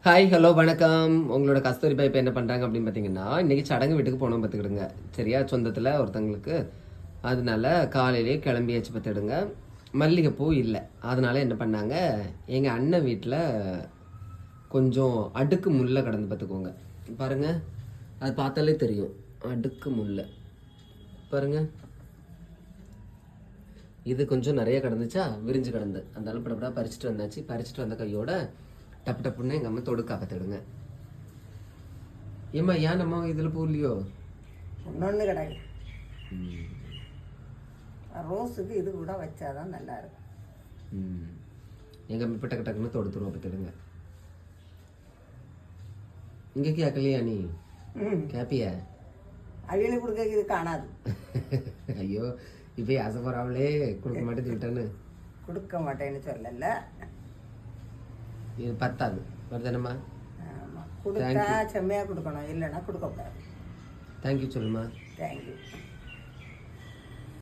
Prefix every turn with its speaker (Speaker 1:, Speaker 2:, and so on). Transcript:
Speaker 1: Hi hello வணக்கம். உங்களோட கஸ்தூரி பாய் இப்போ என்ன பண்ணுறாங்க அப்படின்னு பார்த்தீங்கன்னா, இன்றைக்கி சடங்கு வீட்டுக்கு போனோம் பார்த்துக்கிடுங்க. சரியா, சொந்தத்தில் ஒருத்தங்களுக்கு. அதனால காலையிலேயே கிளம்பியாச்சு பார்த்துக்கிடுங்க. மல்லிகைப்பூ இல்லை. அதனால என்ன பண்ணாங்க, எங்கள் அண்ணன் வீட்டில் கொஞ்சம் அடுக்கு முல்லை கடந்து பார்த்துக்கோங்க. பாருங்கள், அது பார்த்தாலே தெரியும். அடுக்கு முல்லை பாருங்கள், இது கொஞ்சம் நிறைய கிடந்துச்சா, விரிஞ்சு கிடந்து. அந்த படப்படா பறிச்சுட்டு வந்தாச்சு. பறிச்சுட்டு வந்த கையோட டப்பு டப்புன்னு எங்கள் அம்மா தொடுக்கா பார்த்துடுங்க. ஏம்மா ஏன் நம்ம இதில் போகலையோ?
Speaker 2: ஒன்று கிடையாது. ரோஸுக்கு இது கூட வச்சாதான் நல்லா இருக்கும்.
Speaker 1: எங்கள் அம்மா இப்போ டக்கு டக்குன்னு தொடுத்துருவோம் பார்த்துடுங்க. இங்கே கேட்கலையா நீ? கேப்பியா?
Speaker 2: அவியலுக்கு கொடுக்க இது காணாது.
Speaker 1: ஐயோ, இப்போ ஆசைப்படுறாங்களே கொடுக்க மாட்டேன்னு சொல்லிட்டேன்னு.
Speaker 2: கொடுக்க மாட்டேன்னு சொல்லல,
Speaker 1: இது பத்தாது வருதானம்மா.
Speaker 2: ஆமாம், கொடுத்தா செம்மையாக கொடுக்கணும், இல்லைன்னா கொடுக்கக்கூடாது.
Speaker 1: தேங்க்யூ சொல்லுமா.
Speaker 2: தேங்க்யூ.